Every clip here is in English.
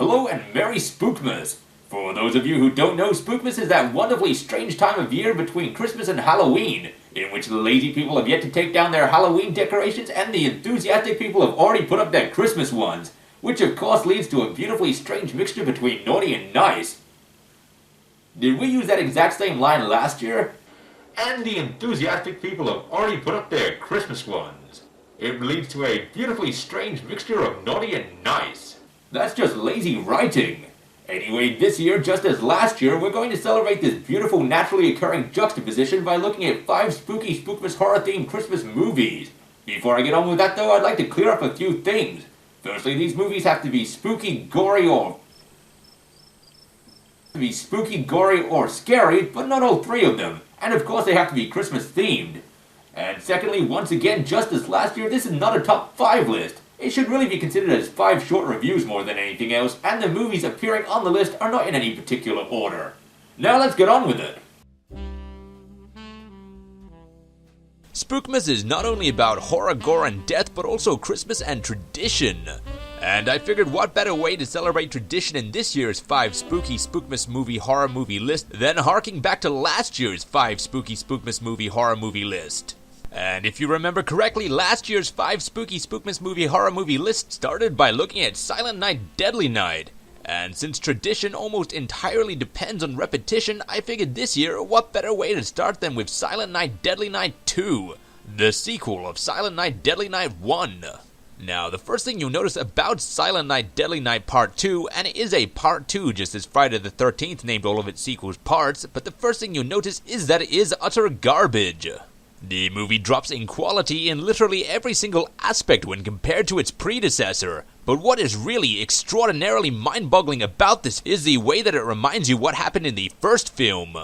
Hello and Merry Spookmas! For those of you who don't know, Spookmas is that wonderfully strange time of year between Christmas and Halloween, in which the lazy people have yet to take down their Halloween decorations and the enthusiastic people have already put up their Christmas ones, which of course leads to a beautifully strange mixture between naughty and nice. Did we use that exact same line last year? And the enthusiastic people have already put up their Christmas ones. It leads to a beautifully strange mixture of naughty and nice. That's just lazy writing. Anyway, this year, just as last year, we're going to celebrate this beautiful naturally occurring juxtaposition by looking at 5 spooky Spookmas horror-themed Christmas movies. Before I get on with that though, I'd like to clear up a few things. Firstly, these movies have to be spooky, gory, or scary, but not all 3 of them. And of course they have to be Christmas themed. And secondly, once again, just as last year, this is not a top 5 list. It should really be considered as 5 short reviews more than anything else, and the movies appearing on the list are not in any particular order. Now let's get on with it. Spookmas is not only about horror, gore, and death, but also Christmas and tradition. And I figured what better way to celebrate tradition in this year's 5 spooky Spookmas movie horror movie list than harking back to last year's 5 spooky Spookmas movie horror movie list. And if you remember correctly, last year's 5 spooky Spookmas movie horror movie list started by looking at Silent Night, Deadly Night. And since tradition almost entirely depends on repetition, I figured this year, what better way to start than with Silent Night, Deadly Night 2, the sequel of Silent Night, Deadly Night 1. Now, the first thing you'll notice about Silent Night, Deadly Night Part 2, and it is a Part 2 just as Friday the 13th named all of its sequels parts, but the first thing you'll notice is that it is utter garbage. The movie drops in quality in literally every single aspect when compared to its predecessor, but what is really extraordinarily mind-boggling about this is the way that it reminds you what happened in the first film.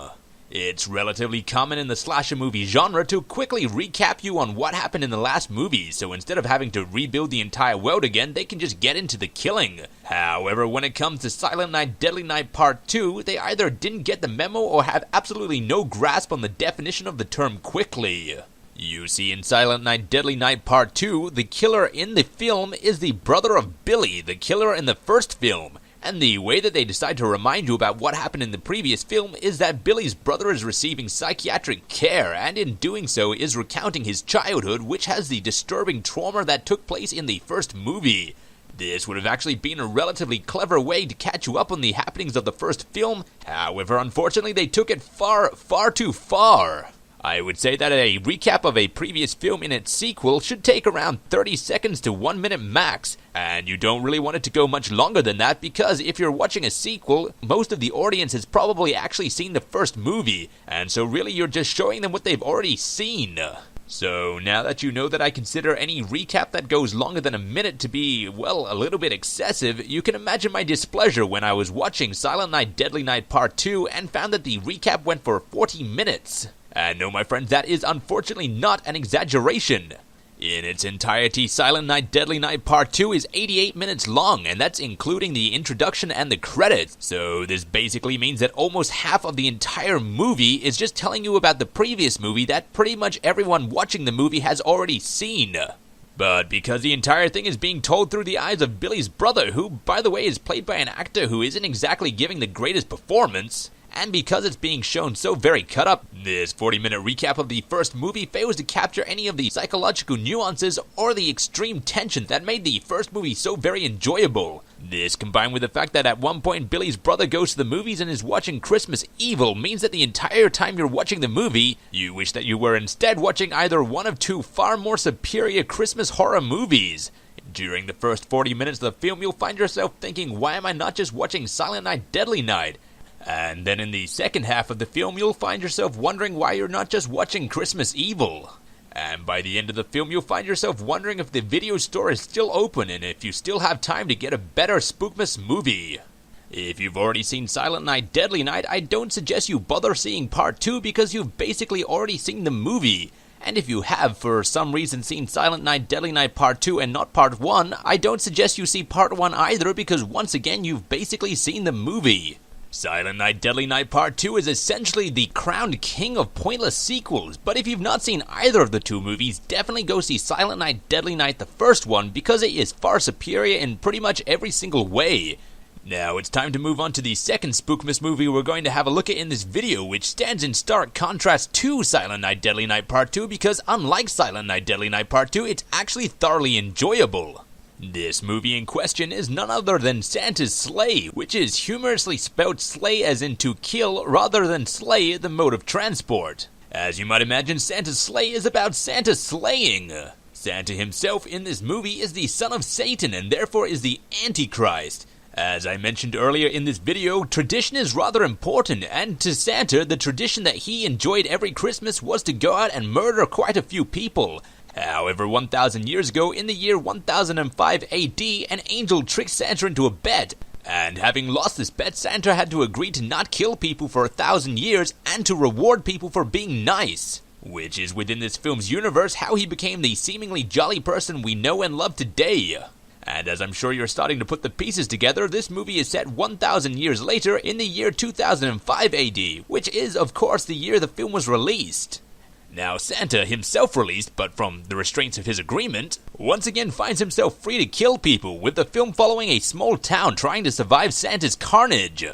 It's relatively common in the slasher movie genre to quickly recap you on what happened in the last movie, so instead of having to rebuild the entire world again, they can just get into the killing. However, when it comes to Silent Night, Deadly Night Part 2, they either didn't get the memo or have absolutely no grasp on the definition of the term quickly. You see, in Silent Night, Deadly Night Part 2, the killer in the film is the brother of Billy, the killer in the first film. And the way that they decide to remind you about what happened in the previous film is that Billy's brother is receiving psychiatric care, and in doing so is recounting his childhood, which has the disturbing trauma that took place in the first movie. This would have actually been a relatively clever way to catch you up on the happenings of the first film, however, unfortunately they took it far too far. I would say that a recap of a previous film in its sequel should take around 30 seconds to 1 minute max, and you don't really want it to go much longer than that because if you're watching a sequel, most of the audience has probably actually seen the first movie, and so really you're just showing them what they've already seen. So now that you know that I consider any recap that goes longer than a minute to be, well, a little bit excessive, you can imagine my displeasure when I was watching Silent Night, Deadly Night Part 2 and found that the recap went for 40 minutes. And no, my friends, that is unfortunately not an exaggeration. In its entirety, Silent Night, Deadly Night Part 2 is 88 minutes long, and that's including the introduction and the credits. So this basically means that almost half of the entire movie is just telling you about the previous movie that pretty much everyone watching the movie has already seen. But because the entire thing is being told through the eyes of Billy's brother, who, by the way, is played by an actor who isn't exactly giving the greatest performance, and because it's being shown so very cut up, this 40-minute recap of the first movie fails to capture any of the psychological nuances or the extreme tension that made the first movie so very enjoyable. This, combined with the fact that at one point Billy's brother goes to the movies and is watching Christmas Evil, means that the entire time you're watching the movie, you wish that you were instead watching either one of 2 far more superior Christmas horror movies. During the first 40 minutes of the film, you'll find yourself thinking, why am I not just watching Silent Night, Deadly Night? And then in the second half of the film, you'll find yourself wondering why you're not just watching Christmas Evil. And by the end of the film, you'll find yourself wondering if the video store is still open and if you still have time to get a better Spookmas movie. If you've already seen Silent Night, Deadly Night, I don't suggest you bother seeing Part 2 because you've basically already seen the movie. And if you have, for some reason, seen Silent Night, Deadly Night Part 2 and not Part 1, I don't suggest you see Part 1 either because once again, you've basically seen the movie. Silent Night, Deadly Night Part 2 is essentially the crowned king of pointless sequels, but if you've not seen either of the 2 movies, definitely go see Silent Night, Deadly Night, the first one, because it is far superior in pretty much every single way. Now it's time to move on to the second Spookmas movie we're going to have a look at in this video, which stands in stark contrast to Silent Night Deadly Night Part 2 because unlike Silent Night Deadly Night Part 2, it's actually thoroughly enjoyable. This movie in question is none other than Santa's Sleigh, which is humorously spelled sleigh as in to kill rather than slay the mode of transport. As you might imagine, Santa's Sleigh is about Santa slaying. Santa himself in this movie is the son of Satan and therefore is the Antichrist. As I mentioned earlier in this video, tradition is rather important, and to Santa, the tradition that he enjoyed every Christmas was to go out and murder quite a few people. However, 1,000 years ago, in the year 1005 AD, an angel tricked Santa into a bet, and having lost this bet, Santa had to agree to not kill people for 1,000 years and to reward people for being nice. Which is within this film's universe how he became the seemingly jolly person we know and love today. And as I'm sure you're starting to put the pieces together, this movie is set 1,000 years later in the year 2005 AD, which is, of course, the year the film was released. Now, Santa, himself released, but from the restraints of his agreement, once again finds himself free to kill people, with the film following a small town trying to survive Santa's carnage.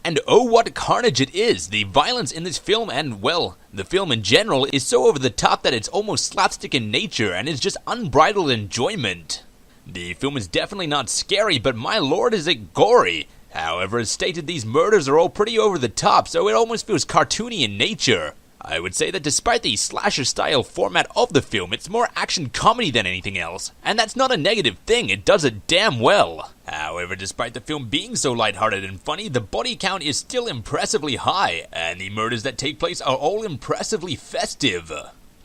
And oh, what carnage it is! The violence in this film and, well, the film in general is so over the top that it's almost slapstick in nature and is just unbridled enjoyment. The film is definitely not scary, but my lord is it gory. However, as stated, these murders are all pretty over the top, so it almost feels cartoony in nature. I would say that despite the slasher-style format of the film, it's more action comedy than anything else, and that's not a negative thing, it does it damn well. However, despite the film being so lighthearted and funny, the body count is still impressively high, and the murders that take place are all impressively festive.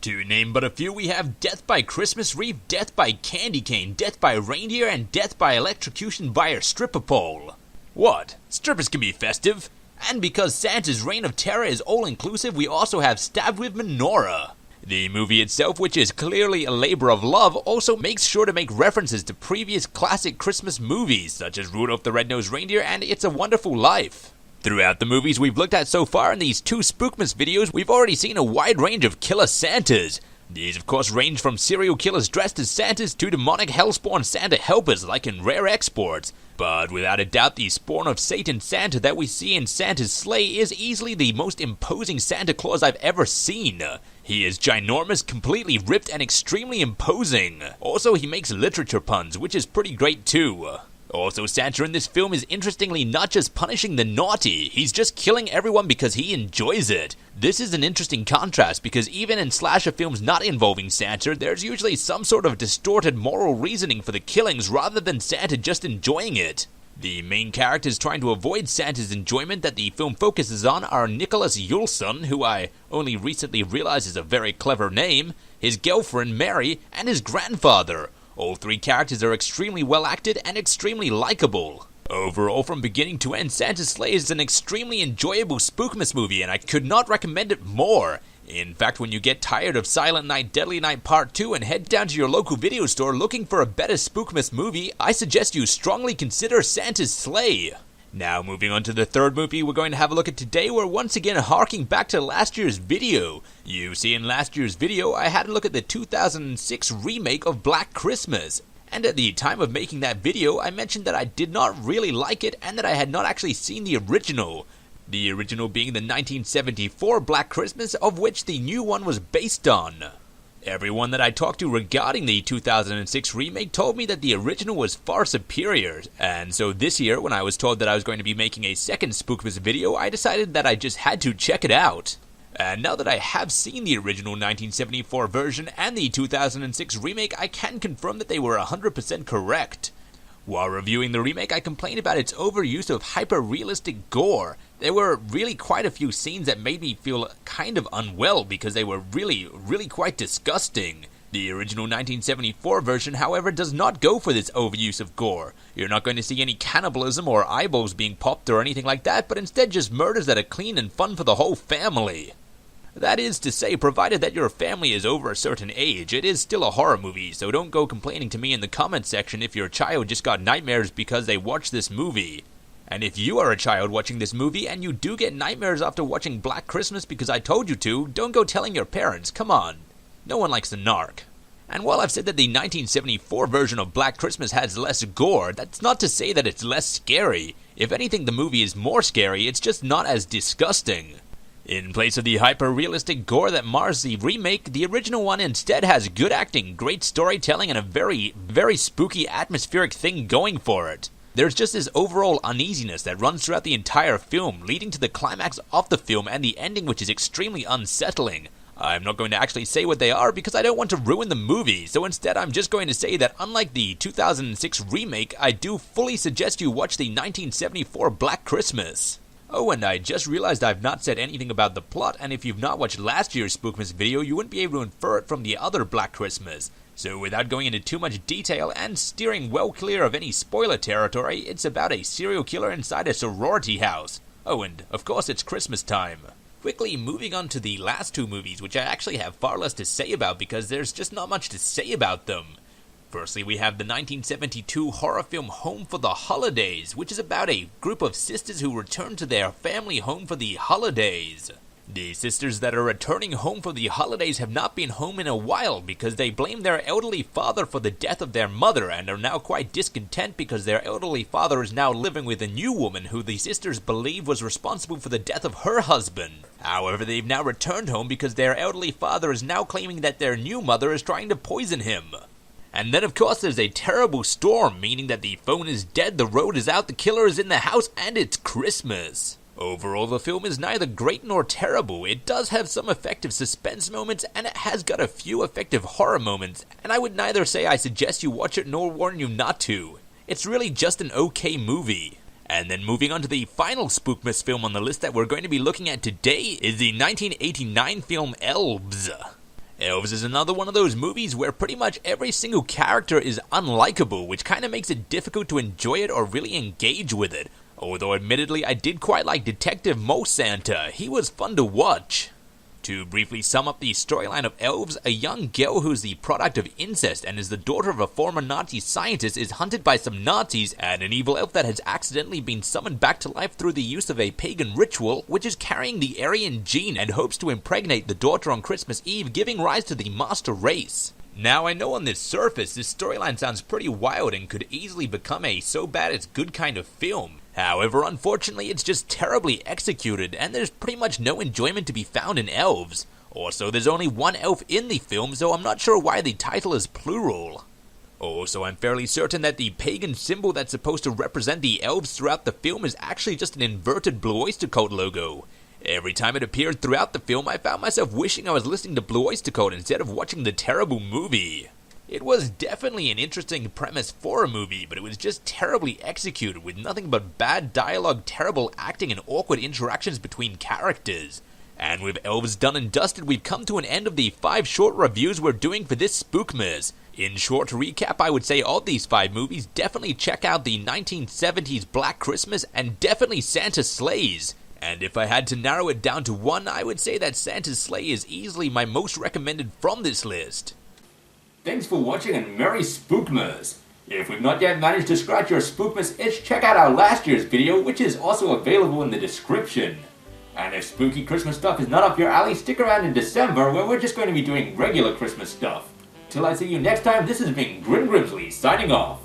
To name but a few, we have death by Christmas wreath, death by candy cane, death by reindeer, and death by electrocution by a stripper pole. What? Strippers can be festive? And because Santa's reign of terror is all-inclusive, we also have stabbed with menorah. The movie itself, which is clearly a labor of love, also makes sure to make references to previous classic Christmas movies, such as Rudolph the Red-Nosed Reindeer and It's a Wonderful Life. Throughout the movies we've looked at so far in these two Spookmas videos, we've already seen a wide range of killer Santas. These of course range from serial killers dressed as Santas to demonic hellspawn Santa helpers like in rare exports. But without a doubt, the spawn of Satan Santa that we see in Santa's Sleigh is easily the most imposing Santa Claus I've ever seen. He is ginormous, completely ripped, and extremely imposing. Also, he makes literature puns, which is pretty great too. Also, Santa in this film is interestingly not just punishing the naughty, he's just killing everyone because he enjoys it. This is an interesting contrast because even in slasher films not involving Santa, there's usually some sort of distorted moral reasoning for the killings rather than Santa just enjoying it. The main characters trying to avoid Santa's enjoyment that the film focuses on are Nicholas Yulson, who I only recently realized is a very clever name, his girlfriend Mary, and his grandfather. All three characters are extremely well acted and extremely likable. Overall, from beginning to end, Santa's Sleigh is an extremely enjoyable Spookmas movie, and I could not recommend it more. In fact, when you get tired of Silent Night Deadly Night Part 2 and head down to your local video store looking for a better Spookmas movie, I suggest you strongly consider Santa's Sleigh. Now, moving on to the third movie we're going to have a look at today, we're once again harking back to last year's video. You see, in last year's video, I had a look at the 2006 remake of Black Christmas. And at the time of making that video, I mentioned that I did not really like it and that I had not actually seen the original. The original being the 1974 Black Christmas, of which the new one was based on. Everyone that I talked to regarding the 2006 remake told me that the original was far superior, and so this year, when I was told that I was going to be making a second Spookmas video, I decided that I just had to check it out. And now that I have seen the original 1974 version and the 2006 remake, I can confirm that they were 100% correct. While reviewing the remake, I complained about its overuse of hyper-realistic gore. There were really quite a few scenes that made me feel kind of unwell because they were really quite disgusting. The original 1974 version, however, does not go for this overuse of gore. You're not going to see any cannibalism or eyeballs being popped or anything like that, but instead just murders that are clean and fun for the whole family. That is to say, provided that your family is over a certain age, it is still a horror movie, so don't go complaining to me in the comments section if your child just got nightmares because they watched this movie. And if you are a child watching this movie and you do get nightmares after watching Black Christmas because I told you to, don't go telling your parents, come on. No one likes a narc. And while I've said that the 1974 version of Black Christmas has less gore, that's not to say that it's less scary. If anything, the movie is more scary, it's just not as disgusting. In place of the hyper-realistic gore that mars the remake, the original one instead has good acting, great storytelling, and a very, very spooky atmospheric thing going for it. There's just this overall uneasiness that runs throughout the entire film, leading to the climax of the film and the ending, which is extremely unsettling. I'm not going to actually say what they are because I don't want to ruin the movie, so instead I'm just going to say that unlike the 2006 remake, I do fully suggest you watch the 1974 Black Christmas. Oh, and I just realized I've not said anything about the plot, and if you've not watched last year's Spookmas video, you wouldn't be able to infer it from the other Black Christmas. So without going into too much detail and steering well clear of any spoiler territory, it's about a serial killer inside a sorority house. Oh, and of course it's Christmas time. Quickly moving on to the last two movies, which I actually have far less to say about because there's just not much to say about them. Firstly, we have the 1972 horror film Home for the Holidays, which is about a group of sisters who return to their family home for the holidays. The sisters that are returning home for the holidays have not been home in a while because they blame their elderly father for the death of their mother and are now quite discontent because their elderly father is now living with a new woman who the sisters believe was responsible for the death of her husband. However, they've now returned home because their elderly father is now claiming that their new mother is trying to poison him. And then of course there's a terrible storm, meaning that the phone is dead, the road is out, the killer is in the house, and it's Christmas. Overall, the film is neither great nor terrible. It does have some effective suspense moments, and it has got a few effective horror moments, and I would neither say I suggest you watch it nor warn you not to. It's really just an okay movie. And then moving on to the final Spookmas film on the list that we're going to be looking at today is the 1989 film Elves. Elves is another one of those movies where pretty much every single character is unlikable, which kind of makes it difficult to enjoy it or really engage with it. Although admittedly I did quite like Detective Mo Santa, he was fun to watch. To briefly sum up the storyline of Elves, a young girl who is the product of incest and is the daughter of a former Nazi scientist is hunted by some Nazis and an evil elf that has accidentally been summoned back to life through the use of a pagan ritual, which is carrying the Aryan gene and hopes to impregnate the daughter on Christmas Eve, giving rise to the master race. Now, I know on the surface this storyline sounds pretty wild and could easily become a so bad it's good kind of film. However, unfortunately, it's just terribly executed, and there's pretty much no enjoyment to be found in Elves. Also, there's only one elf in the film, so I'm not sure why the title is plural. Also, I'm fairly certain that the pagan symbol that's supposed to represent the elves throughout the film is actually just an inverted Blue Oyster Cult logo. Every time it appeared throughout the film, I found myself wishing I was listening to Blue Oyster Cult instead of watching the terrible movie. It was definitely an interesting premise for a movie, but it was just terribly executed with nothing but bad dialogue, terrible acting, and awkward interactions between characters. And with Elves done and dusted, we've come to an end of the 5 short reviews we're doing for this Spookmas. In short recap, I would say of these 5 movies, definitely check out the 1970s Black Christmas and definitely Santa Slays. And if I had to narrow it down to one, I would say that Santa's Slay is easily my most recommended from this list. Thanks for watching and Merry Spookmas! If we've not yet managed to scratch your Spookmas itch, check out our last year's video, which is also available in the description. And if spooky Christmas stuff is not up your alley, stick around in December where we're just going to be doing regular Christmas stuff. Till I see you next time, this has been Grin Grimsly signing off.